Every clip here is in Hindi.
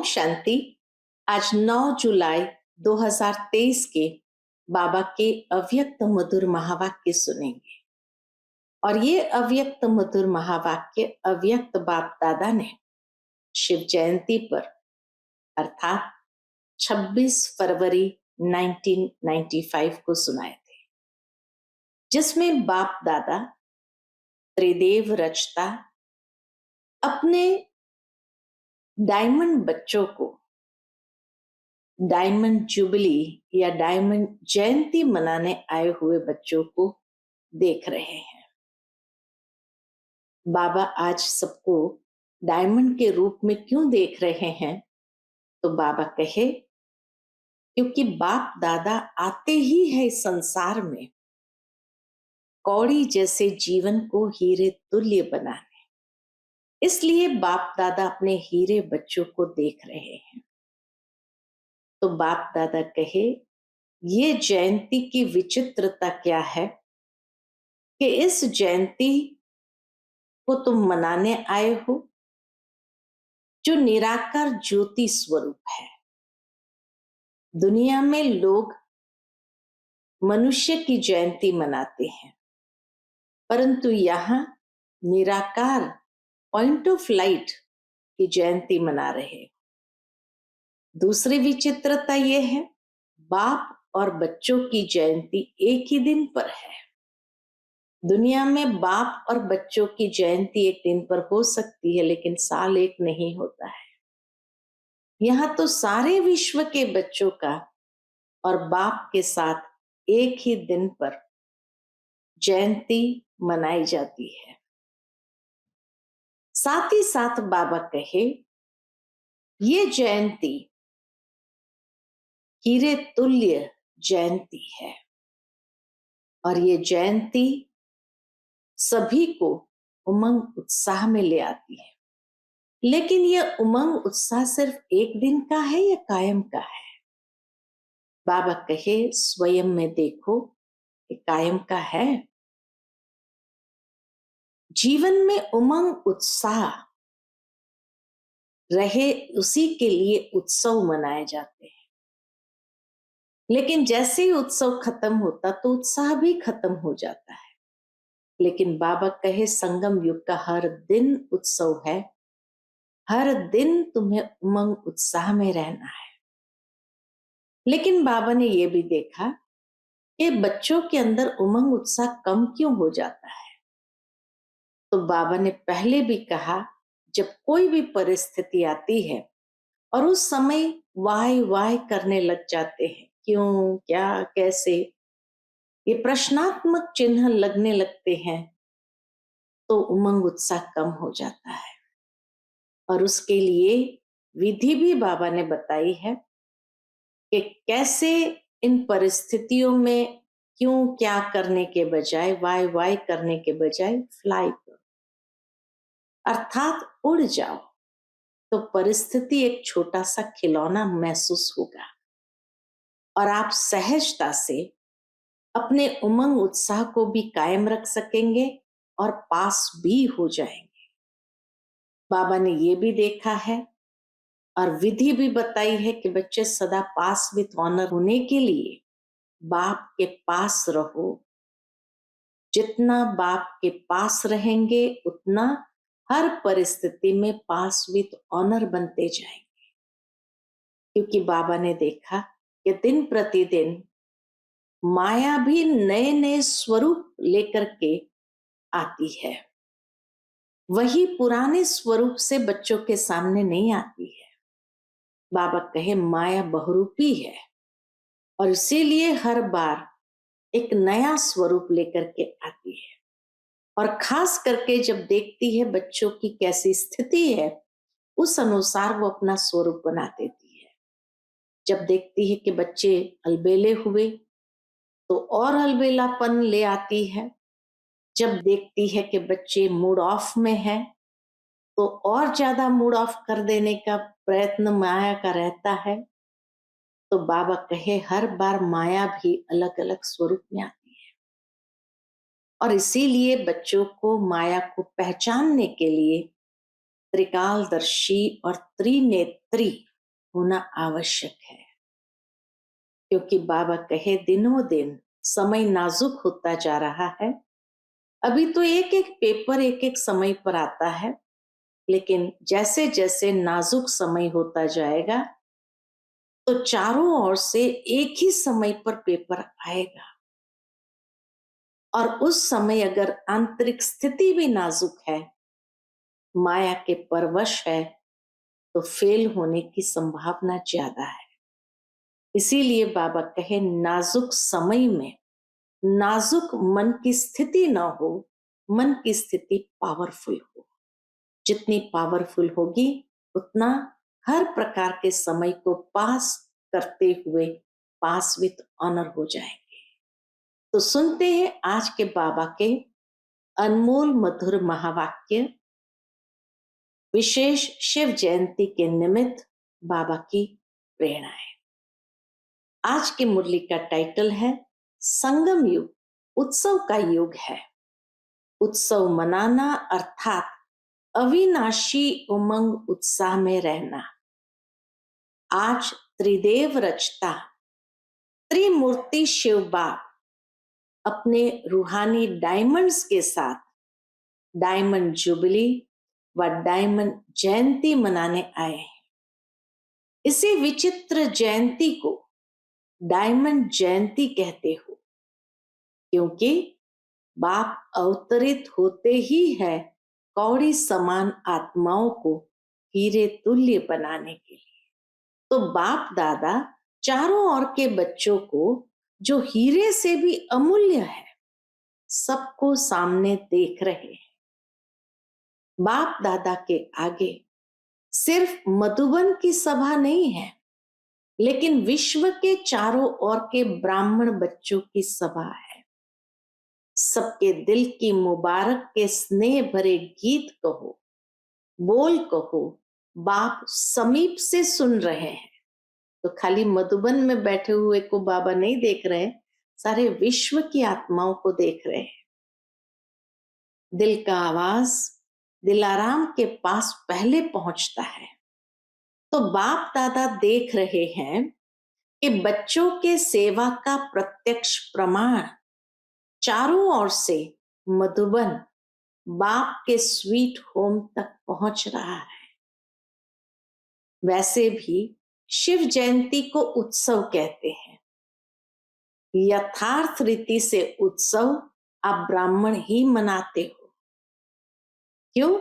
शांति। आज 9 जुलाई 2023 के बाबा के अव्यक्त मधुर महावाक्य सुनेंगे। और ये अव्यक्त मधुर महावाक्य अव्यक्त बाप दादा ने शिव जयंती पर अर्थात 26 फरवरी 1995 को सुनाए थे, जिसमें बाप दादा त्रिदेव रचता अपने डायमंड बच्चों को डायमंड जुबली या डायमंड जयंती मनाने आए हुए बच्चों को देख रहे हैं। बाबा आज सबको डायमंड के रूप में क्यों देख रहे हैं? तो बाबा कहे, क्योंकि बाप दादा आते ही है इस संसार में कौड़ी जैसे जीवन को हीरे तुल्य बनाने। इसलिए बाप दादा अपने हीरे बच्चों को देख रहे हैं। तो बाप दादा कहे, ये जयंती की विचित्रता क्या है कि इस जयंती को तुम मनाने आए हो जो निराकार ज्योति स्वरूप है। दुनिया में लोग मनुष्य की जयंती मनाते हैं, परंतु यहाँ निराकार पॉइंट ऑफ लाइट की जयंती मना रहे। दूसरी विचित्रता यह है, बाप और बच्चों की जयंती एक ही दिन पर है। दुनिया में बाप और बच्चों की जयंती एक दिन पर हो सकती है, लेकिन साल एक नहीं होता है। यहाँ तो सारे विश्व के बच्चों का और बाप के साथ एक ही दिन पर जयंती मनाई जाती है। साथ ही साथ बाबा कहे, ये जयंती हीरे तुल्य जयंती है और ये जयंती सभी को उमंग उत्साह में ले आती है। लेकिन यह उमंग उत्साह सिर्फ एक दिन का है या कायम का है? बाबा कहे, स्वयं में देखो कि कायम का है। जीवन में उमंग उत्साह रहे, उसी के लिए उत्सव मनाए जाते हैं। लेकिन जैसे ही उत्सव खत्म होता तो उत्साह भी खत्म हो जाता है। लेकिन बाबा कहे, संगम युग का हर दिन उत्सव है, हर दिन तुम्हें उमंग उत्साह में रहना है। लेकिन बाबा ने यह भी देखा कि बच्चों के अंदर उमंग उत्साह कम क्यों हो जाता है। तो बाबा ने पहले भी कहा, जब कोई भी परिस्थिति आती है और उस समय वाय वाय करने लग जाते हैं, क्यों, क्या, कैसे, ये प्रश्नात्मक चिन्ह लगने लगते हैं, तो उमंग उत्साह कम हो जाता है। और उसके लिए विधि भी बाबा ने बताई है कि कैसे इन परिस्थितियों में क्यों क्या करने के बजाय, वाय वाय करने के बजाय फ्लाई करो, अर्थात उड़ जाओ। तो परिस्थिति एक छोटा सा खिलौना महसूस होगा और आप सहजता से अपने उमंग उत्साह को भी कायम रख सकेंगे और पास भी हो जाएंगे। बाबा ने ये भी देखा है और विधि भी बताई है कि बच्चे सदा पास विथ ऑनर होने के लिए बाप के पास रहो। जितना बाप के पास रहेंगे उतना हर परिस्थिति में पास विथ ऑनर बनते जाएंगे। क्योंकि बाबा ने देखा कि दिन प्रतिदिन माया भी नए नए स्वरूप लेकर के आती है, वही पुराने स्वरूप से बच्चों के सामने नहीं आती है। बाबा कहे, माया बहुरूपी है और इसीलिए हर बार एक नया स्वरूप लेकर के आती है। और खास करके जब देखती है बच्चों की कैसी स्थिति है, उस अनुसार वो अपना स्वरूप बना देती है। जब देखती है कि बच्चे अलबेले हुए तो और अलबेलापन ले आती है। जब देखती है कि बच्चे मूड ऑफ में है तो और ज्यादा मूड ऑफ कर देने का प्रयत्न माया का रहता है। तो बाबा कहे, हर बार माया भी अलग अलग स्वरूप में आती है और इसीलिए बच्चों को माया को पहचानने के लिए त्रिकालदर्शी और त्रिनेत्री होना आवश्यक है, क्योंकि बाबा कहे दिनों दिन समय नाजुक होता जा रहा है। अभी तो एक एक पेपर एक एक समय पर आता है, लेकिन जैसे जैसे नाजुक समय होता जाएगा तो चारों ओर से एक ही समय पर पेपर आएगा, और उस समय अगर आंतरिक स्थिति भी नाजुक है, माया के परवश है, तो फेल होने की संभावना ज्यादा है। इसीलिए बाबा कहे नाजुक समय में नाजुक मन की स्थिति ना हो, मन की स्थिति पावरफुल हो। जितनी पावरफुल होगी उतना हर प्रकार के समय को पास करते हुए पास विथ ऑनर हो जाएंगे। तो सुनते हैं आज के बाबा के अनमोल मधुर महावाक्य, विशेष शिव जयंती के निमित्त बाबा की प्रेरणाएं। आज की मुरली का टाइटल है संगम युग, उत्सव का युग है। उत्सव मनाना अर्थात अविनाशी उमंग उत्साह में रहना। आज त्रिदेव रचता त्रिमूर्ति शिव बाप अपने रूहानी डायमंड्स के साथ डायमंड जुबली व डायमंड जयंती मनाने आए हैं। इसी विचित्र जयंती को डायमंड जयंती कहते हो, क्योंकि बाप अवतरित होते ही है कौड़ी समान आत्माओं को हीरे तुल्य बनाने के लिए। तो बाप दादा चारों ओर के बच्चों को जो हीरे से भी अमूल्य है, सबको सामने देख रहे हैं। बाप दादा के आगे सिर्फ मधुबन की सभा नहीं है, लेकिन विश्व के चारों ओर के ब्राह्मण बच्चों की सभा है। सबके दिल की मुबारक के स्नेह भरे गीत कहो, बोल कहो, बाप समीप से सुन रहे हैं। तो खाली मधुबन में बैठे हुए को बाबा नहीं देख रहे, सारे विश्व की आत्माओं को देख रहे हैं। दिल का आवाज दिलाराम के पास पहले पहुंचता है। तो बाप दादा देख रहे हैं कि बच्चों के सेवा का प्रत्यक्ष प्रमाण चारों ओर से मधुबन बाप के स्वीट होम तक पहुंच रहा है। वैसे भी शिव जयंती को उत्सव कहते हैं। यथार्थ रीति से उत्सव आप ब्राह्मण ही मनाते हो। क्यों?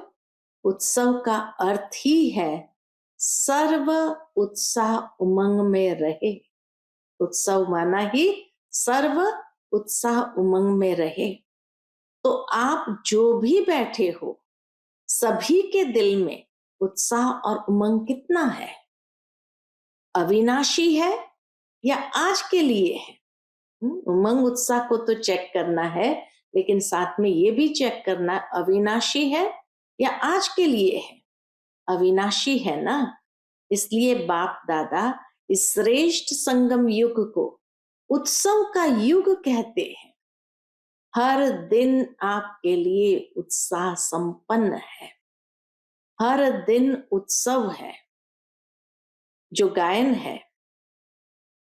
उत्सव का अर्थ ही है सर्व उत्साह उमंग में रहे। उत्सव माना ही सर्व उत्साह उमंग में रहे। तो आप जो भी बैठे हो, सभी के दिल में उत्साह और उमंग कितना है? अविनाशी है या आज के लिए है? उमंग उत्साह को तो चेक करना है, लेकिन साथ में ये भी चेक करना अविनाशी है या आज के लिए है। अविनाशी है ना, इसलिए बाप दादा इस श्रेष्ठ संगम युग को उत्सव का युग कहते हैं। हर दिन आपके लिए उत्साह संपन्न है, हर दिन उत्सव है। जो गायन है,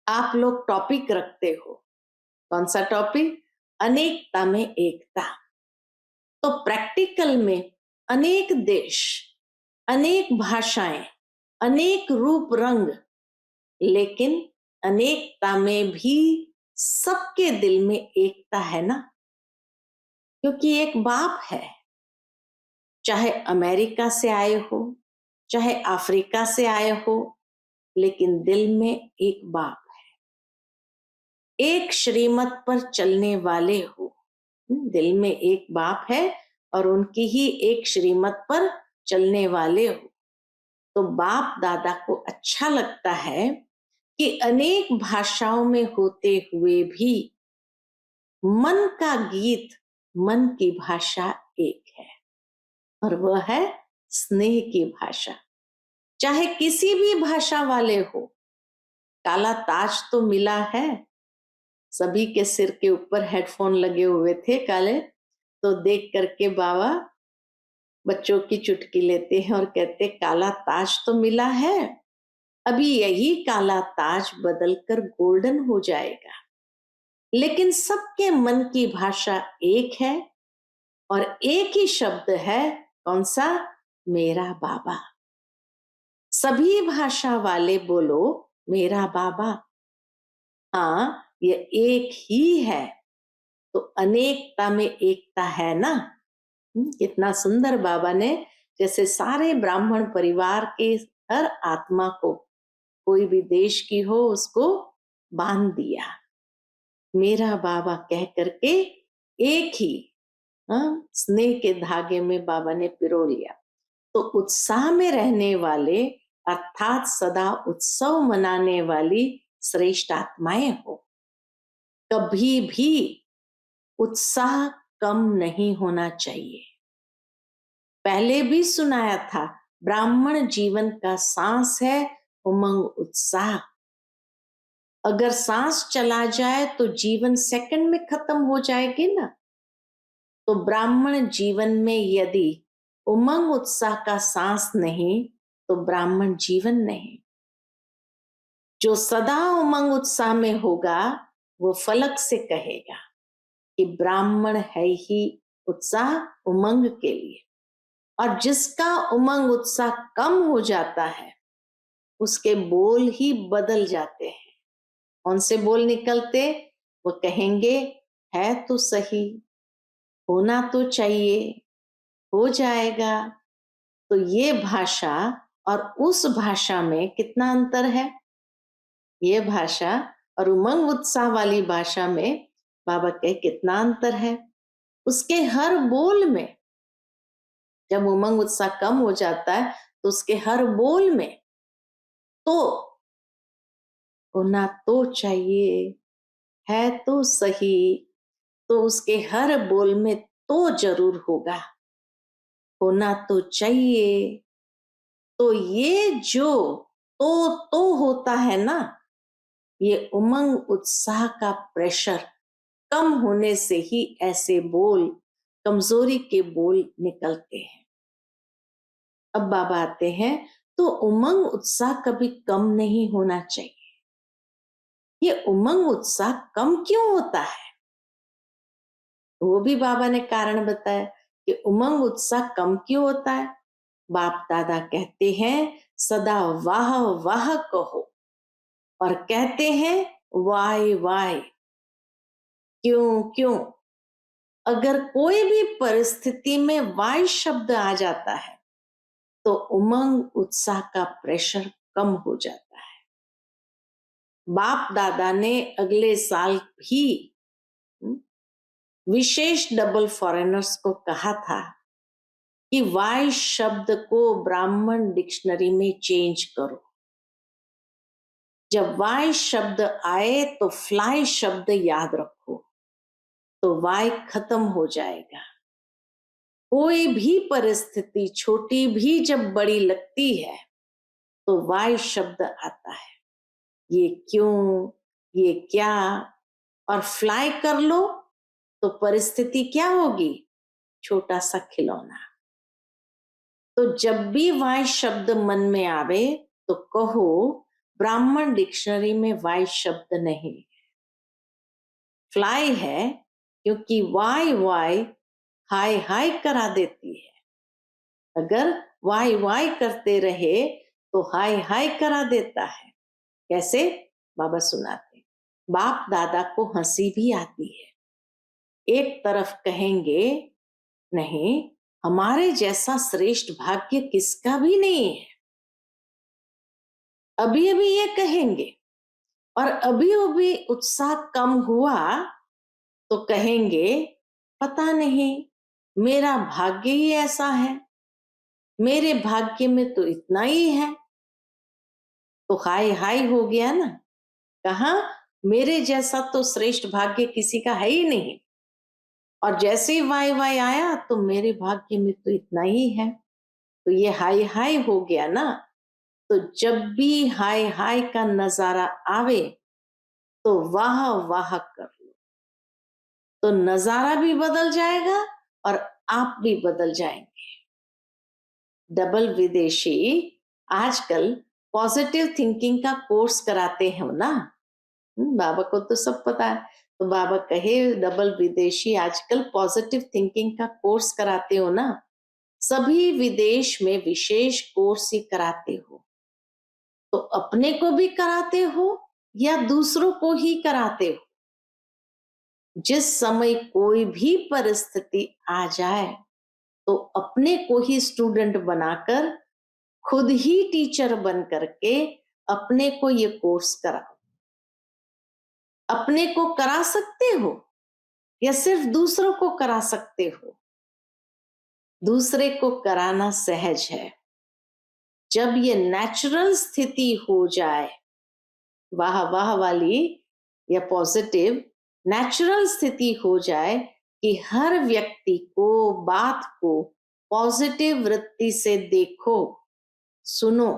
आप लोग टॉपिक रखते हो, कौन सा टॉपिक? अनेकता में एकता। तो प्रैक्टिकल में अनेक देश, अनेक भाषाएं, अनेक रूप रंग, लेकिन अनेकता में भी सबके दिल में एकता है ना, क्योंकि एक बाप है। चाहे अमेरिका से आए हो, चाहे अफ्रीका से आए हो, लेकिन दिल में एक बाप है। एक श्रीमत पर चलने वाले हो, दिल में एक बाप है और उनकी ही एक श्रीमत पर चलने वाले हो। तो बाप दादा को अच्छा लगता है कि अनेक भाषाओं में होते हुए भी मन का गीत, मन की भाषा एक है, और वह है स्नेह की भाषा। चाहे किसी भी भाषा वाले हो, काला ताज तो मिला है। सभी के सिर के ऊपर हेडफोन लगे हुए थे काले, तो देख करके बाबा बच्चों की चुटकी लेते हैं और कहते काला ताज तो मिला है, अभी यही काला ताज बदलकर गोल्डन हो जाएगा, लेकिन सबके मन की भाषा एक है और एक ही शब्द है, कौन सा? मेरा बाबा। सभी भाषा वाले बोलो मेरा बाबा। हाँ, ये एक ही है, तो अनेकता में एकता है ना। कितना सुंदर बाबा ने जैसे सारे ब्राह्मण परिवार के हर आत्मा को, कोई भी देश की हो, उसको बांध दिया मेरा बाबा कह करके। एक ही स्नेह के धागे में बाबा ने पिरो लिया। तो उत्साह में रहने वाले अर्थात सदा उत्सव मनाने वाली श्रेष्ठ आत्माएं हो। कभी भी उत्साह कम नहीं होना चाहिए। पहले भी सुनाया था, ब्राह्मण जीवन का सांस है उमंग उत्साह। अगर सांस चला जाए तो जीवन सेकंड में खत्म हो जाएगी ना। तो ब्राह्मण जीवन में यदि उमंग उत्साह का सांस नहीं तो ब्राह्मण जीवन नहीं। जो सदा उमंग उत्साह में होगा वो फलक से कहेगा कि ब्राह्मण है ही उत्साह उमंग के लिए। और जिसका उमंग उत्साह कम हो जाता है उसके बोल ही बदल जाते हैं। कौन से बोल निकलते? वो कहेंगे है तो सही, होना तो चाहिए, हो जाएगा। तो ये भाषा और उस भाषा में कितना अंतर है। ये भाषा और उमंग उत्साह वाली भाषा में बाबा कहे कितना अंतर है। उसके हर बोल में, जब उमंग उत्साह कम हो जाता है तो उसके हर बोल में तो होना तो चाहिए, है तो सही, तो उसके हर बोल में तो जरूर होगा, होना तो चाहिए। तो ये जो तो होता है ना, ये उमंग उत्साह का प्रेशर कम होने से ही ऐसे बोल, कमजोरी के बोल निकलते हैं। अब बाबा आते हैं, तो उमंग उत्साह कभी कम नहीं होना चाहिए। ये उमंग उत्साह कम क्यों होता है? वो भी बाबा ने कारण बताया कि उमंग उत्साह कम क्यों होता है। बाप दादा कहते हैं सदा वाह वाह कहो, और कहते हैं वाय वाय। क्यों क्यों? अगर कोई भी परिस्थिति में वाय शब्द आ जाता है तो उमंग उत्साह का प्रेशर कम हो जाता है। बाप दादा ने अगले साल भी विशेष डबल फॉरेनर्स को कहा था कि वाय शब्द को ब्राह्मण डिक्शनरी में चेंज करो। जब वाय शब्द आए तो फ्लाई शब्द याद रखो, तो वाय खत्म हो जाएगा। कोई भी परिस्थिति छोटी भी जब बड़ी लगती है तो वाय शब्द आता है। ये क्यों, ये क्या, और फ्लाई कर लो तो परिस्थिति क्या होगी? छोटा सा खिलौना। तो जब भी वाय शब्द मन में आवे तो कहो ब्राह्मण डिक्शनरी में वाय शब्द नहीं, फ्लाई है, क्योंकि वाय वाय हाय हाय करा देती है। अगर वाय वाय करते रहे तो हाय हाय करा देता है। कैसे? बाबा सुनाते, बाप दादा को हंसी भी आती है। एक तरफ कहेंगे नहीं, हमारे जैसा श्रेष्ठ भाग्य किसका भी नहीं है, अभी अभी ये कहेंगे। और अभी अभी उत्साह कम हुआ तो कहेंगे पता नहीं, मेरा भाग्य ही ऐसा है, मेरे भाग्य में तो इतना ही है। तो हाय हाय हो गया ना। कहा मेरे जैसा तो श्रेष्ठ भाग्य किसी का है ही नहीं, और जैसे ही वाई वाई आया तो मेरे भाग्य में तो इतना ही है। तो ये हाय हाय हो गया ना। तो जब भी हाय हाय का नजारा आवे तो वाह वाह कर लो, तो नजारा भी बदल जाएगा और आप भी बदल जाएंगे। डबल विदेशी आजकल पॉजिटिव थिंकिंग का कोर्स कराते हो ना। बाबा को तो सब पता है। तो बाबा कहे डबल विदेशी आजकल पॉजिटिव थिंकिंग का कोर्स कराते हो ना। सभी विदेश में विशेष कोर्स ही कराते हो, तो अपने को भी कराते हो या दूसरों को ही कराते हो? जिस समय कोई भी परिस्थिति आ जाए तो अपने को ही स्टूडेंट बनाकर खुद ही टीचर बन करके अपने को ये कोर्स कराओ। अपने को करा सकते हो या सिर्फ दूसरों को करा सकते हो? दूसरे को कराना सहज है। जब ये नेचुरल स्थिति हो जाए, वाह वाह वाली या पॉजिटिव नेचुरल स्थिति हो जाए कि हर व्यक्ति को बात को पॉजिटिव वृत्ति से देखो, सुनो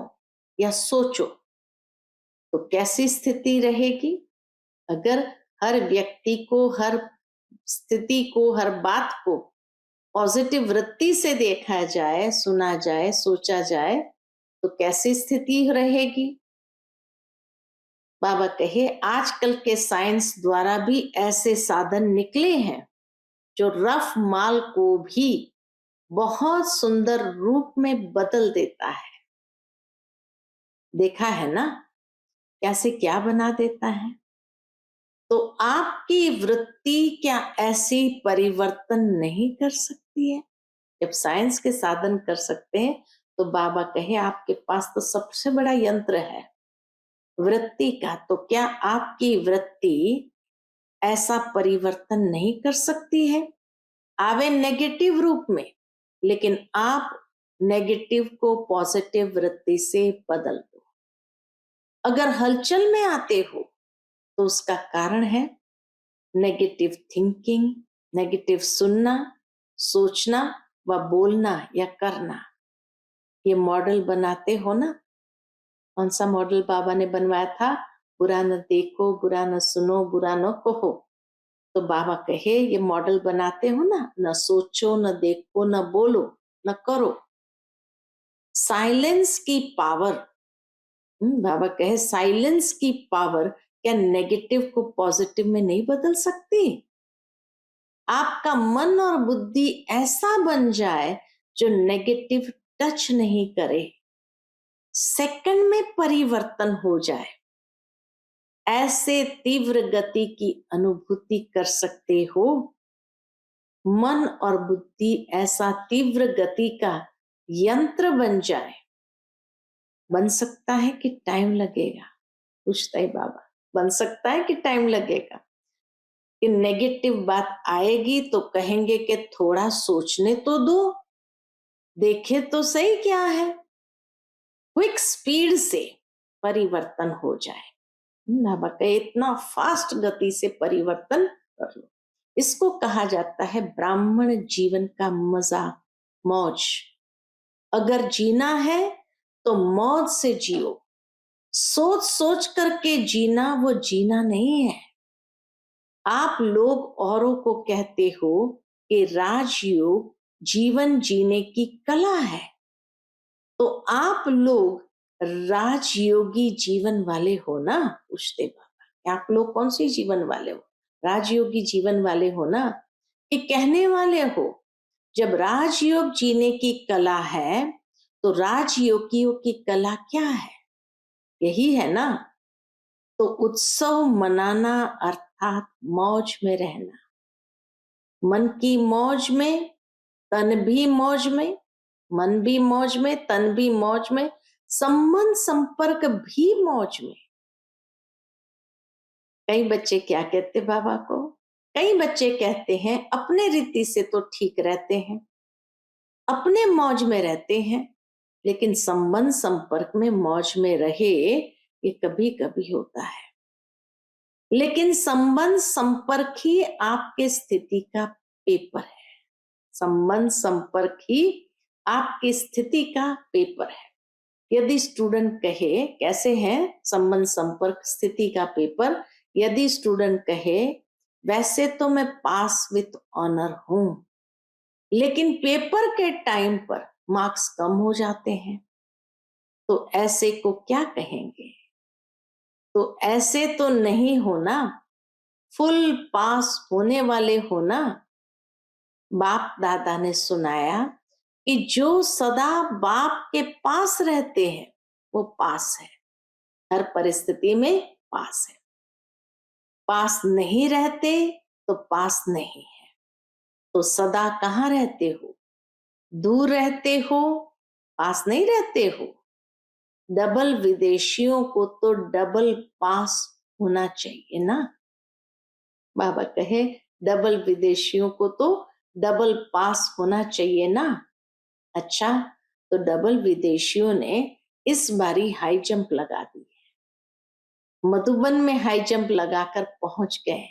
या सोचो, तो कैसी स्थिति रहेगी? अगर हर व्यक्ति को, हर स्थिति को, हर बात को पॉजिटिव वृत्ति से देखा जाए, सुना जाए, सोचा जाए, तो कैसी स्थिति रहेगी? बाबा कहे आजकल के साइंस द्वारा भी ऐसे साधन निकले हैं जो रफ माल को भी बहुत सुंदर रूप में बदल देता है। देखा है ना कैसे क्या बना देता है? तो आपकी वृत्ति क्या ऐसी परिवर्तन नहीं कर सकती है? जब साइंस के साधन कर सकते हैं तो बाबा कहे आपके पास तो सबसे बड़ा यंत्र है वृत्ति का, तो क्या आपकी वृत्ति ऐसा परिवर्तन नहीं कर सकती है? आवे नेगेटिव रूप में, लेकिन आप नेगेटिव को पॉजिटिव वृत्ति से बदल दो। अगर हलचल में आते हो तो उसका कारण है नेगेटिव थिंकिंग, नेगेटिव सुनना, सोचना व बोलना या करना। ये मॉडल बनाते हो ना। कौन सा मॉडल बाबा ने बनवाया था? बुरा न देखो, बुरा न सुनो, बुरा न कहो। तो बाबा कहे ये मॉडल बनाते हो ना, न सोचो, न देखो, न बोलो, न करो। साइलेंस की पावर, बाबा कहे साइलेंस की पावर क्या नेगेटिव को पॉजिटिव में नहीं बदल सकती? आपका मन और बुद्धि ऐसा बन जाए जो नेगेटिव टच नहीं करे, सेकंड में परिवर्तन हो जाए, ऐसे तीव्र गति की अनुभूति कर सकते हो। मन और बुद्धि ऐसा तीव्र गति का यंत्र बन जाए। बन सकता है कि टाइम लगेगा? पूछता है बाबा। बन सकता है कि टाइम लगेगा? कि नेगेटिव बात आएगी तो कहेंगे कि थोड़ा सोचने तो दो, देखे तो सही क्या है। क्विक स्पीड से परिवर्तन हो जाए। बाबा कहे इतना फास्ट गति से परिवर्तन कर लो। इसको कहा जाता है ब्राह्मण जीवन का मजा, मौज। अगर जीना है तो मौज से जियो। सोच सोच करके जीना वो जीना नहीं है। आप लोग औरों को कहते हो कि राजयोग जीवन जीने की कला है, तो आप लोग राजयोगी जीवन वाले हो ना? पूछते बाबा, आप लोग कौन सी जीवन वाले हो? राजयोगी जीवन वाले हो ना? कि कहने वाले हो जब राजयोग जीने की कला है तो राजयोगियों की कला क्या है? यही है ना। तो उत्सव मनाना अर्थात मौज में रहना, मन की मौज में, तन भी मौज में, मन भी मौज में, तन भी मौज में, संबंध संपर्क भी मौज में। कई बच्चे क्या कहते बाबा को? कई बच्चे कहते हैं अपने रीति से तो ठीक रहते हैं, अपने मौज में रहते हैं, लेकिन संबंध संपर्क में मौज में रहे ये कभी कभी होता है। लेकिन संबंध संपर्क ही आपके स्थिति का पेपर है। संबंध संपर्क ही आपकी स्थिति का पेपर है। यदि स्टूडेंट कहे कैसे है संबंध संपर्क स्थिति का पेपर, यदि स्टूडेंट कहे वैसे तो मैं पास विथ ऑनर हूं, लेकिन पेपर के टाइम पर मार्क्स कम हो जाते हैं, तो ऐसे को क्या कहेंगे? तो ऐसे तो नहीं होना, फुल पास होने वाले हो ना। बाप दादा ने सुनाया कि जो सदा बाप के पास रहते हैं वो पास है, हर परिस्थिति में पास है। पास नहीं रहते तो पास नहीं है। तो सदा कहाँ रहते हो? दूर रहते हो, पास नहीं रहते हो। डबल विदेशियों को तो डबल पास होना चाहिए ना। बाबा कहे डबल विदेशियों को तो डबल पास होना चाहिए ना। अच्छा, तो डबल विदेशियों ने इस बारी हाई जंप लगा दी, मधुबन में हाई जंप लगाकर पहुंच गए।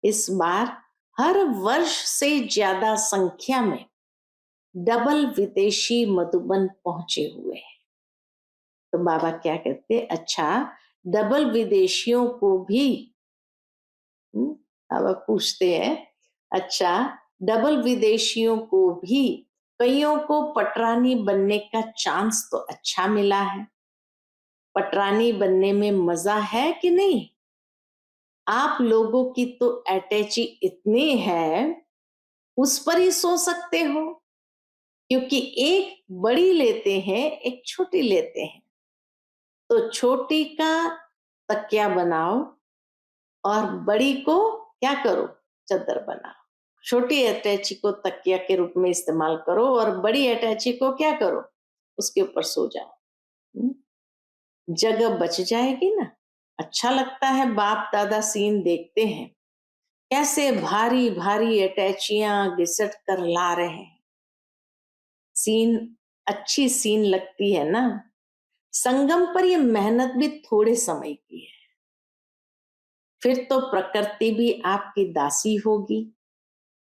इस बार हर वर्ष से ज्यादा संख्या में डबल विदेशी मधुबन पहुंचे हुए हैं। तो बाबा क्या कहते, अच्छा डबल विदेशियों को भी बाबा पूछते हैं, अच्छा डबल विदेशियों को भी कईयों को पटरानी बनने का चांस तो अच्छा मिला है। पटरानी बनने में मजा है कि नहीं? आप लोगों की तो अटैची इतनी है, उस पर ही सो सकते हो, क्योंकि एक बड़ी लेते हैं, एक छोटी लेते हैं। तो छोटी का तकिया बनाओ और बड़ी को क्या करो, चादर बनाओ। छोटी अटैची को तकिया के रूप में इस्तेमाल करो और बड़ी अटैची को क्या करो, उसके ऊपर सो जाओ। जगह बच जाएगी ना। अच्छा लगता है, बाप दादा सीन देखते हैं कैसे भारी भारी अटैचियां घिसट कर ला रहे हैं। सीन अच्छी सीन लगती है ना। संगम पर ये मेहनत भी थोड़े समय की है, फिर तो प्रकृति भी आपकी दासी होगी।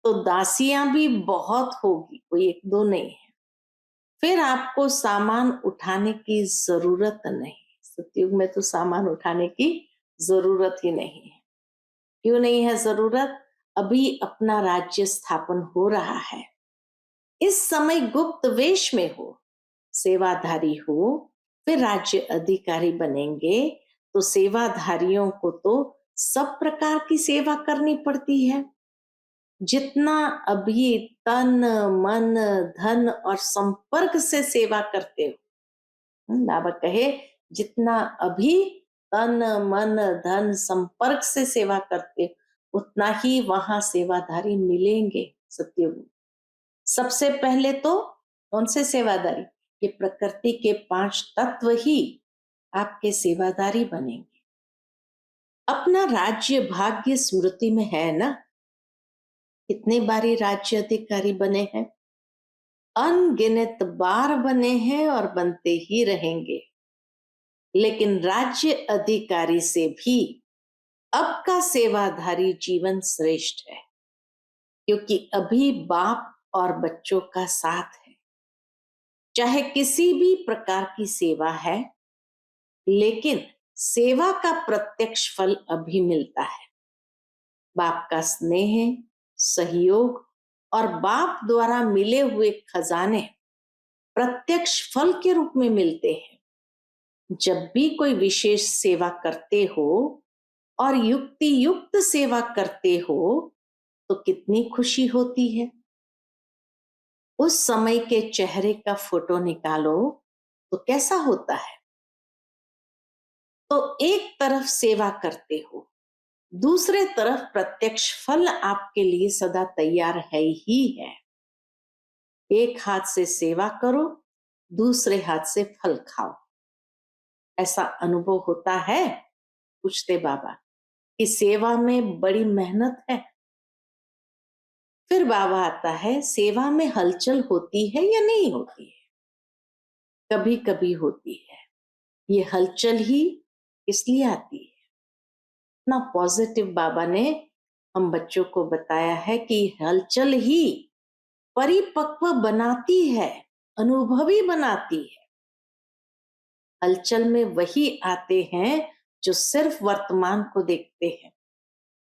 तो दासियां भी बहुत होगी, कोई एक दो नहीं है। फिर आपको सामान उठाने की जरूरत नहीं। सतयुग में तो सामान उठाने की जरूरत ही नहीं है। क्यों नहीं है जरूरत? अभी अपना राज्य स्थापन हो रहा है। इस समय गुप्त वेश में हो, सेवाधारी हो, फिर राज्य अधिकारी बनेंगे। तो सेवाधारियों को तो सब प्रकार की सेवा करनी पड़ती है। जितना अभी तन मन धन और संपर्क से सेवा करते हो, बाबा कहे जितना अभी तन मन धन संपर्क से सेवा करते हो, उतना ही वहां सेवाधारी मिलेंगे सतयुग में। सबसे पहले तो कौन से सेवादारी? ये प्रकृति के 5 तत्व ही आपके सेवादारी बनेंगे। अपना राज्य भाग्य स्मृति में है ना। कितने बारी राज्य अधिकारी बने हैं? अनगिनत बार बने हैं और बनते ही रहेंगे। लेकिन राज्य अधिकारी से भी अब का सेवाधारी जीवन श्रेष्ठ है, क्योंकि अभी बाप और बच्चों का साथ है। चाहे किसी भी प्रकार की सेवा है, लेकिन सेवा का प्रत्यक्ष फल अभी मिलता है। बाप का स्नेह, सहयोग और बाप द्वारा मिले हुए खजाने प्रत्यक्ष फल के रूप में मिलते हैं। जब भी कोई विशेष सेवा करते हो और युक्ति युक्त सेवा करते हो तो कितनी खुशी होती है। उस समय के चेहरे का फोटो निकालो तो कैसा होता है। तो एक तरफ सेवा करते हो, दूसरे तरफ प्रत्यक्ष फल आपके लिए सदा तैयार है ही है। एक हाथ से सेवा करो, दूसरे हाथ से फल खाओ। ऐसा अनुभव होता है? पूछते बाबा कि सेवा में बड़ी मेहनत है। फिर बाबा आता है, सेवा में हलचल होती है या नहीं होती है? कभी कभी होती है। ये हलचल ही इसलिए आती है, इतना पॉजिटिव बाबा ने हम बच्चों को बताया है कि हलचल ही परिपक्व बनाती है, अनुभवी बनाती है। हलचल में वही आते हैं जो सिर्फ वर्तमान को देखते हैं,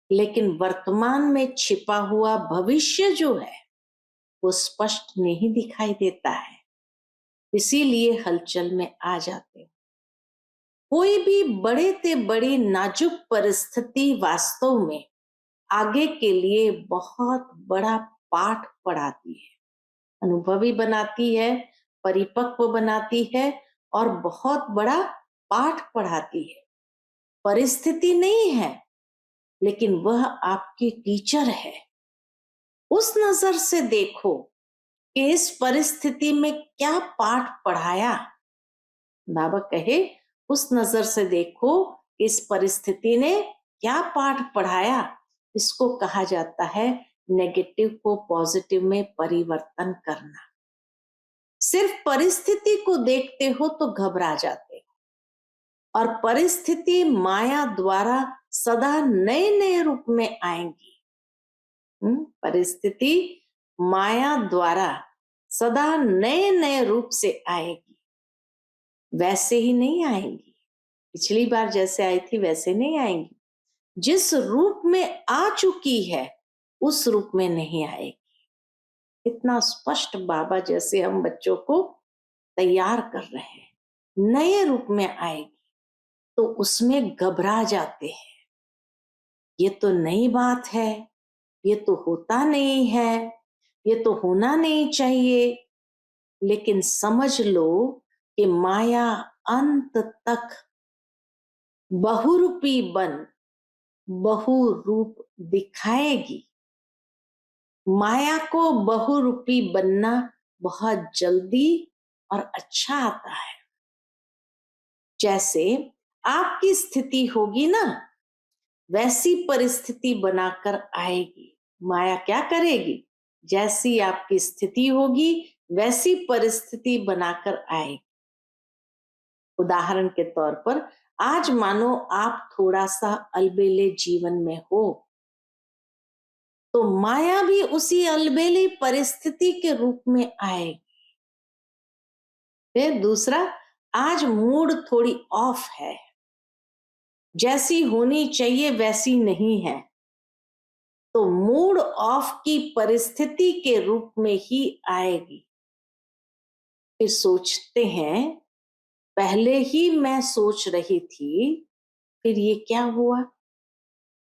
लेकिन वर्तमान में छिपा हुआ भविष्य जो है वो स्पष्ट नहीं दिखाई देता है। इसीलिए हलचल में आ जाते हो। कोई भी बड़े ते बड़ी नाजुक परिस्थिति वास्तव में आगे के लिए बहुत बड़ा पाठ पढ़ाती है, अनुभवी बनाती है, परिपक्व बनाती है और बहुत बड़ा पाठ पढ़ाती है। परिस्थिति नहीं है, लेकिन वह आपकी टीचर है। उस नजर से देखो कि इस परिस्थिति में क्या पाठ पढ़ाया। बाबा कहे उस नजर से देखो इस परिस्थिति ने क्या पाठ पढ़ाया। इसको कहा जाता है नेगेटिव को पॉजिटिव में परिवर्तन करना। सिर्फ परिस्थिति को देखते हो तो घबरा जाते हो, और परिस्थिति माया द्वारा सदा नए नए रूप में आएंगी। परिस्थिति माया द्वारा सदा नए नए रूप से आएगी, वैसे ही नहीं आएंगी। पिछली बार जैसे आई थी वैसे नहीं आएंगी। जिस रूप में आ चुकी है उस रूप में नहीं आएगी। इतना स्पष्ट बाबा जैसे हम बच्चों को तैयार कर रहे हैं, नए रूप में आएगी तो उसमें घबरा जाते हैं। ये तो नई बात है, ये तो होता नहीं है, ये तो होना नहीं चाहिए। लेकिन समझ लो कि माया अंत तक बहुरूपी बन बहुरूप दिखाएगी। माया को बहुरूपी बनना बहुत जल्दी और अच्छा आता है। जैसे आपकी स्थिति होगी ना, वैसी परिस्थिति बनाकर आएगी। माया क्या करेगी? जैसी आपकी स्थिति होगी वैसी परिस्थिति बनाकर आएगी। उदाहरण के तौर पर आज मानो आप थोड़ा सा अलबेले जीवन में हो, तो माया भी उसी अलबेली परिस्थिति के रूप में आएगी। फिर दूसरा, आज मूड थोड़ी ऑफ है, जैसी होनी चाहिए वैसी नहीं है, तो मूड ऑफ की परिस्थिति के रूप में ही आएगी। फिर सोचते हैं पहले ही मैं सोच रही थी, फिर ये क्या हुआ?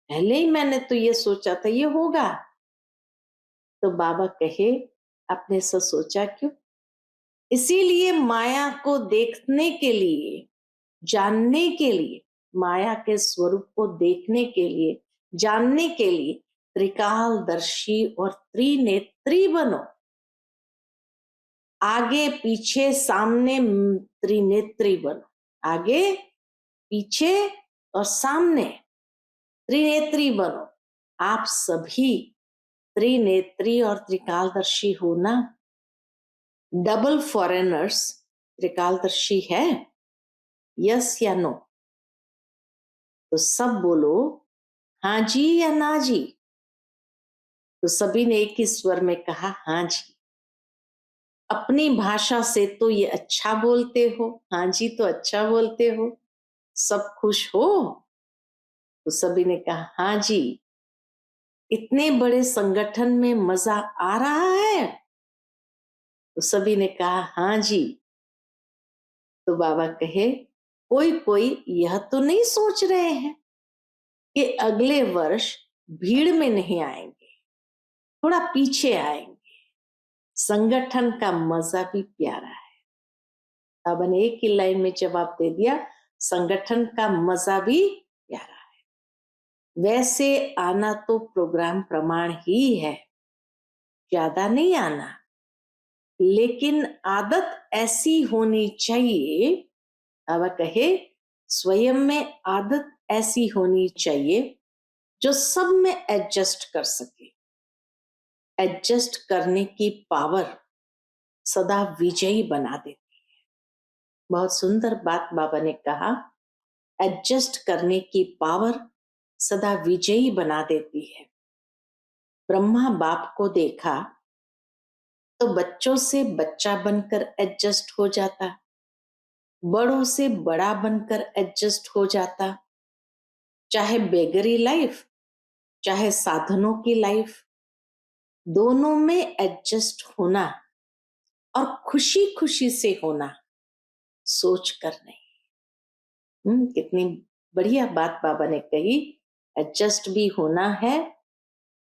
पहले ही मैंने तो ये सोचा था ये होगा। तो बाबा कहे आपने ऐसा सोचा क्यों? इसीलिए माया को देखने के लिए, जानने के लिए, माया के स्वरूप को देखने के लिए, जानने के लिए त्रिकालदर्शी और त्रिनेत्री बनो। आगे पीछे सामने त्रिनेत्री बनो। आगे पीछे और सामने त्रिनेत्री बनो। आप सभी त्रिनेत्री और त्रिकालदर्शी हो ना? डबल फॉरेनर्स त्रिकालदर्शी है? यस या नो? तो सब बोलो हाँ जी या ना जी। तो सभी ने एक ही स्वर में कहा हाँ जी। अपनी भाषा से तो ये अच्छा बोलते हो, हाँ जी तो अच्छा बोलते हो, सब खुश हो? तो सभी ने कहा हाँ जी। इतने बड़े संगठन में मजा आ रहा है? तो सभी ने कहा हाँ जी। तो बाबा कहे कोई कोई यह तो नहीं सोच रहे हैं कि अगले वर्ष भीड़ में नहीं आएंगे, थोड़ा पीछे आएंगे। संगठन का मजा भी प्यारा है। बाबा ने एक ही लाइन में जवाब दे दिया, संगठन का मजा भी प्यारा है। वैसे आना तो प्रोग्राम प्रमाण ही है, ज्यादा नहीं आना, लेकिन आदत ऐसी होनी चाहिए। बाबा कहे स्वयं में आदत ऐसी होनी चाहिए जो सब में एडजस्ट कर सके। एडजस्ट करने की पावर सदा विजयी बना देती है। बहुत सुंदर बात बाबा ने कहा, एडजस्ट करने की पावर सदा विजयी बना देती है। ब्रह्मा बाप को देखा तो बच्चों से बच्चा बनकर एडजस्ट हो जाता, बड़ों से बड़ा बनकर एडजस्ट हो जाता। चाहे बेगरी लाइफ, चाहे साधनों की लाइफ, दोनों में एडजस्ट होना और खुशी खुशी से होना, सोच कर नहीं। कितनी बढ़िया बात बाबा ने कही। एडजस्ट भी होना है,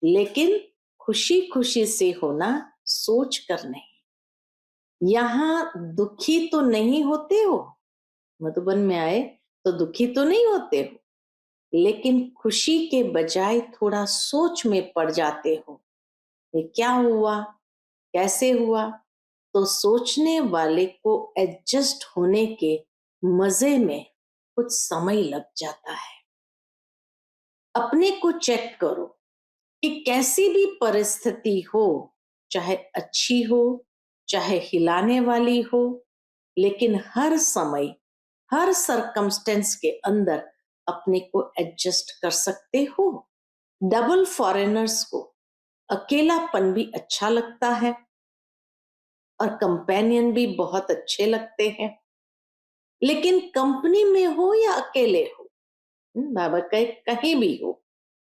लेकिन खुशी खुशी से होना, सोच कर नहीं। यहाँ दुखी तो नहीं होते हो, मधुबन में आए तो दुखी तो नहीं होते हो, लेकिन खुशी के बजाय थोड़ा सोच में पड़ जाते हो, ये क्या हुआ, कैसे हुआ। तो सोचने वाले को एडजस्ट होने के मजे में कुछ समय लग जाता है। अपने को चेक करो कि कैसी भी परिस्थिति हो, चाहे अच्छी हो, चाहे हिलाने वाली हो, लेकिन हर समय, हर सरकमस्टेंस के अंदर अपने को एडजस्ट कर सकते हो। डबल फॉरेनर्स को अकेलापन भी अच्छा लगता है और कंपेनियन भी बहुत अच्छे लगते हैं, लेकिन कंपनी में हो या अकेले हो, बाबा कहे कहीं भी हो,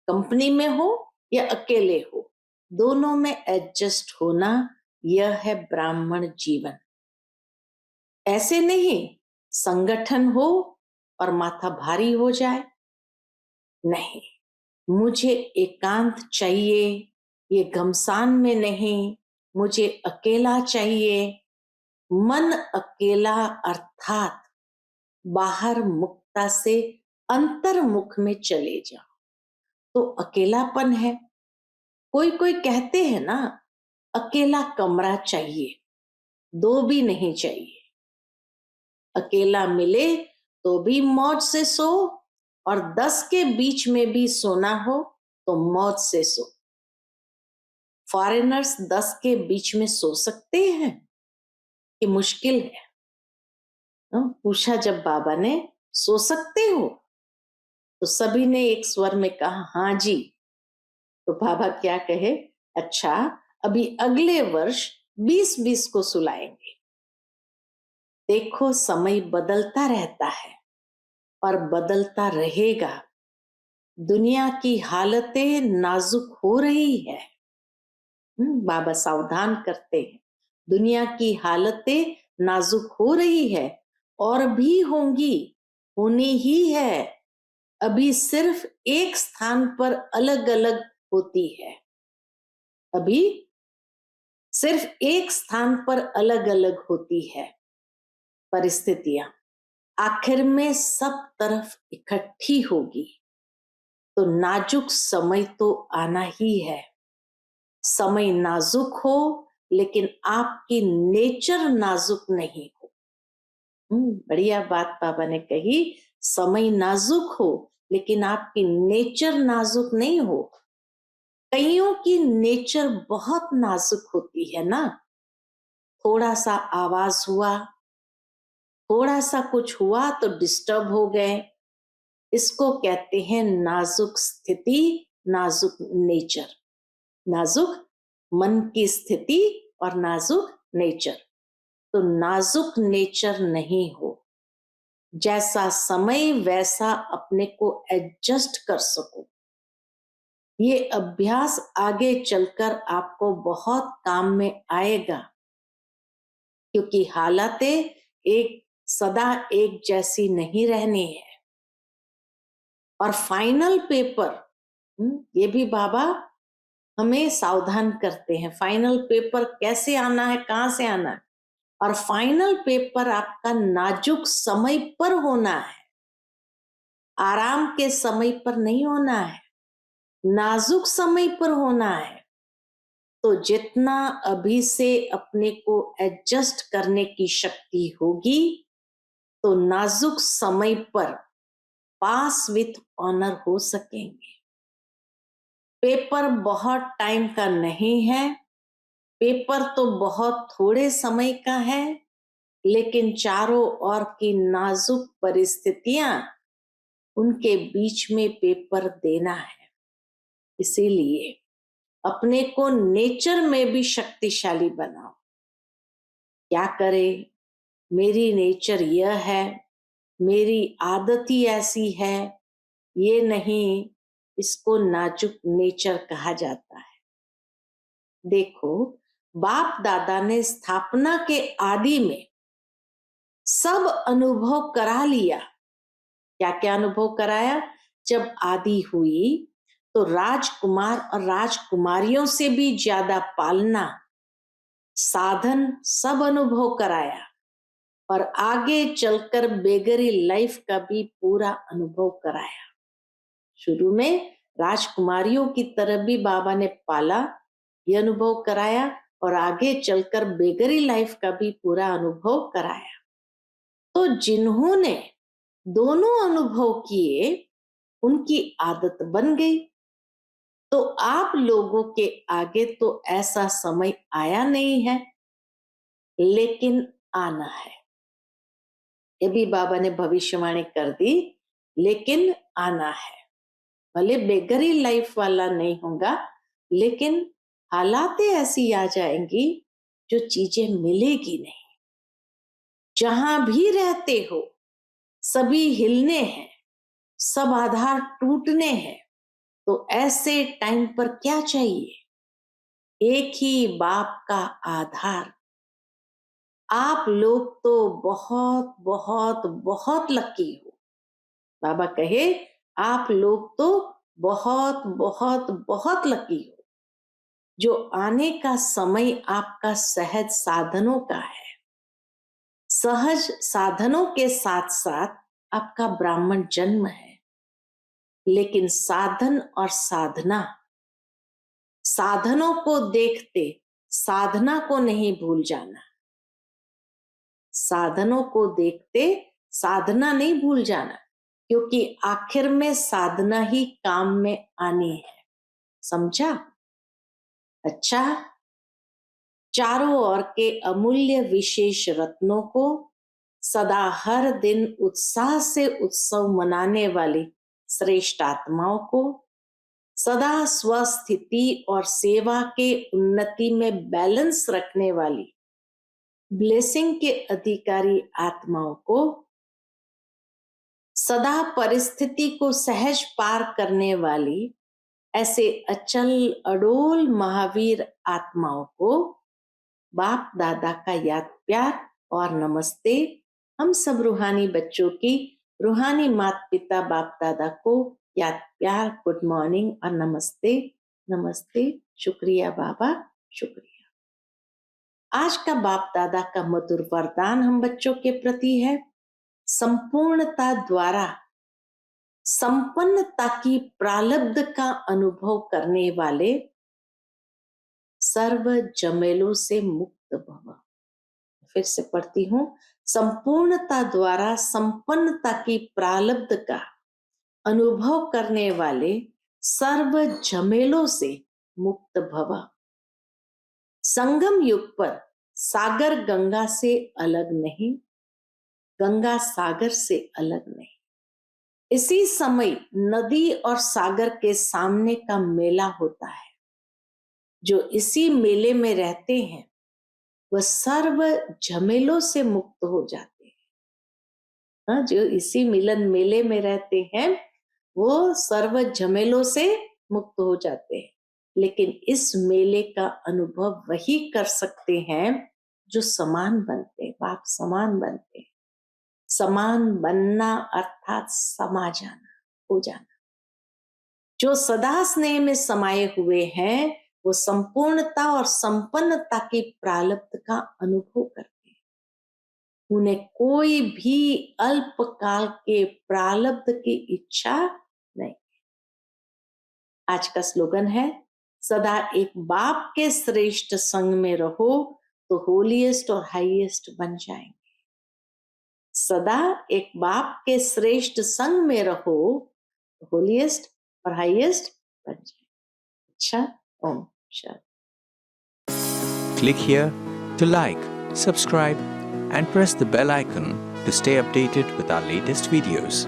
कंपनी में हो या अकेले हो, दोनों में एडजस्ट होना, यह है ब्राह्मण जीवन। ऐसे नहीं संगठन हो और माथा भारी हो जाए, नहीं, मुझे एकांत चाहिए, ये घमसान में नहीं, मुझे अकेला चाहिए। मन अकेला अर्थात बाहर मुक्ता से अंतर्मुख में चले जाओ तो अकेलापन है। कोई कोई कहते हैं ना, अकेला कमरा चाहिए, दो भी नहीं चाहिए। अकेला मिले तो भी मौज से सो, और 10 के बीच में भी सोना हो तो मौज से सो। फॉरेनर्स 10 के बीच में सो सकते हैं कि मुश्किल है? पूछा जब बाबा ने, सो सकते हो? तो सभी ने एक स्वर में कहा हाँ जी। तो बाबा क्या कहे, अच्छा अभी अगले वर्ष 20-20 को सुलाएंगे। देखो समय बदलता रहता है और बदलता रहेगा। दुनिया की हालतें नाजुक हो रही है। बाबा सावधान करते हैं, दुनिया की हालतें नाजुक हो रही है और भी होंगी, होनी ही है। अभी सिर्फ एक स्थान पर अलग अलग होती है, अभी सिर्फ एक स्थान पर अलग अलग होती है परिस्थितियां, आखिर में सब तरफ इकट्ठी होगी। तो नाजुक समय तो आना ही है। समय नाजुक हो लेकिन आपकी नेचर नाजुक नहीं हो। बढ़िया बात बाबा ने कही, समय नाजुक हो लेकिन आपकी नेचर नाजुक नहीं हो। कईयों की नेचर बहुत नाजुक होती है ना, थोड़ा सा आवाज हुआ, थोड़ा सा कुछ हुआ तो डिस्टर्ब हो गए। इसको कहते हैं नाजुक स्थिति, नाजुक नेचर। नाजुक मन की स्थिति और नाजुक नेचर। तो नाजुक नेचर नहीं हो, जैसा समय वैसा अपने को एडजस्ट कर सको। ये अभ्यास आगे चलकर आपको बहुत काम में आएगा, क्योंकि हालातें एक सदा एक जैसी नहीं रहनी है। और फाइनल पेपर, ये भी बाबा हमें सावधान करते हैं, फाइनल पेपर कैसे आना है, कहां से आना है। और फाइनल पेपर आपका नाजुक समय पर होना है, आराम के समय पर नहीं होना है, नाजुक समय पर होना है। तो जितना अभी से अपने को एडजस्ट करने की शक्ति होगी, तो नाजुक समय पर पास विथ ऑनर हो सकेंगे। पेपर बहुत टाइम का नहीं है, पेपर तो बहुत थोड़े समय का है, लेकिन चारों ओर की नाजुक परिस्थितियां, उनके बीच में पेपर देना है। इसीलिए अपने को नेचर में भी शक्तिशाली बनाओ। क्या करे, मेरी नेचर यह है, मेरी आदत ही ऐसी है, ये नहीं, इसको नाजुक नेचर कहा जाता है। देखो बाप दादा ने स्थापना के आदि में सब अनुभव करा लिया। क्या क्या अनुभव कराया? जब आदि हुई तो राजकुमार और राजकुमारियों से भी ज्यादा पालना, साधन सब अनुभव कराया और आगे चलकर बेगरी लाइफ का भी पूरा अनुभव कराया। शुरू में राजकुमारियों की तरह भी बाबा ने पाला, ये अनुभव कराया और आगे चलकर बेगरी लाइफ का भी पूरा अनुभव कराया। तो जिन्होंने दोनों अनुभव किए उनकी आदत बन गई। तो आप लोगों के आगे तो ऐसा समय आया नहीं है, लेकिन आना है। ये भी बाबा ने भविष्यवाणी कर दी, लेकिन आना है। भले बेगरी लाइफ वाला नहीं होगा, लेकिन हालातें ऐसी आ जाएंगी जो चीजें मिलेगी नहीं। जहां भी रहते हो सभी हिलने हैं, सब आधार टूटने हैं। तो ऐसे टाइम पर क्या चाहिए? एक ही बाप का आधार। आप लोग तो बहुत बहुत बहुत लकी हो। बाबा कहे आप लोग तो बहुत बहुत बहुत लकी हो, जो आने का समय आपका सहज साधनों का है। सहज साधनों के साथ साथ आपका ब्राह्मण जन्म है, लेकिन साधन और साधना, साधनों को देखते साधना को नहीं भूल जाना। साधनों को देखते साधना नहीं भूल जाना, क्योंकि आखिर में साधना ही काम में आनी है। समझा? अच्छा, चारों ओर के अमूल्य विशेष रत्नों को सदा हर दिन उत्साह से उत्सव मनाने वाली श्रेष्ठ आत्माओं को, सदा स्वस्थिति और सेवा के उन्नति में बैलेंस रखने वाली ब्लेसिंग के अधिकारी आत्माओं को, सदा परिस्थिति को सहज पार करने वाली ऐसे अचल अडोल महावीर आत्माओं को बाप दादा का याद प्यार और नमस्ते। हम सब रूहानी बच्चों की रूहानी माता पिता बाप दादा को याद प्यार, गुड मॉर्निंग और नमस्ते। नमस्ते, शुक्रिया बाबा, शुक्रिया। आज का बाप दादा का मधुर वरदान हम बच्चों के प्रति है, संपूर्णता द्वारा संपन्नता की प्रारब्ध का अनुभव करने वाले सर्व जमेलों से मुक्त भव। फिर से पढ़ती हूं, संपूर्णता द्वारा संपन्नता की प्रारब्ध का अनुभव करने वाले सर्व जमेलों से मुक्त भव। संगम युग पर सागर गंगा से अलग नहीं, गंगा सागर से अलग नहीं। इसी समय नदी और सागर के सामने का मेला होता है। जो इसी मेले में रहते हैं वह सर्व झमेलों से मुक्त हो जाते हैं। जो इसी मिलन मेले में रहते हैं वो सर्व झमेलों से मुक्त हो जाते हैं। लेकिन इस मेले का अनुभव वही कर सकते हैं जो समान बनते हैं। बाप समान बनते हैं। समान बनना अर्थात समा जाना, हो जाना। जो सदा स्नेह में समाये हुए हैं वो संपूर्णता और संपन्नता की प्रारब्ध का अनुभव करते हैं। उन्हें कोई भी अल्पकाल के प्रारब्ध की इच्छा नहीं। आज का स्लोगन है, सदा एक बाप के श्रेष्ठ संग में रहो तो होलीएस्ट और हाईएस्ट बन जाएंगे। सदा एक बाप के श्रेष्ठ संग में रहो तो होलीएस्ट और हाईएस्ट बन जाएंगे। अच्छा, Om Shanti. Click here to like, subscribe, and press the bell icon to stay updated with our latest videos.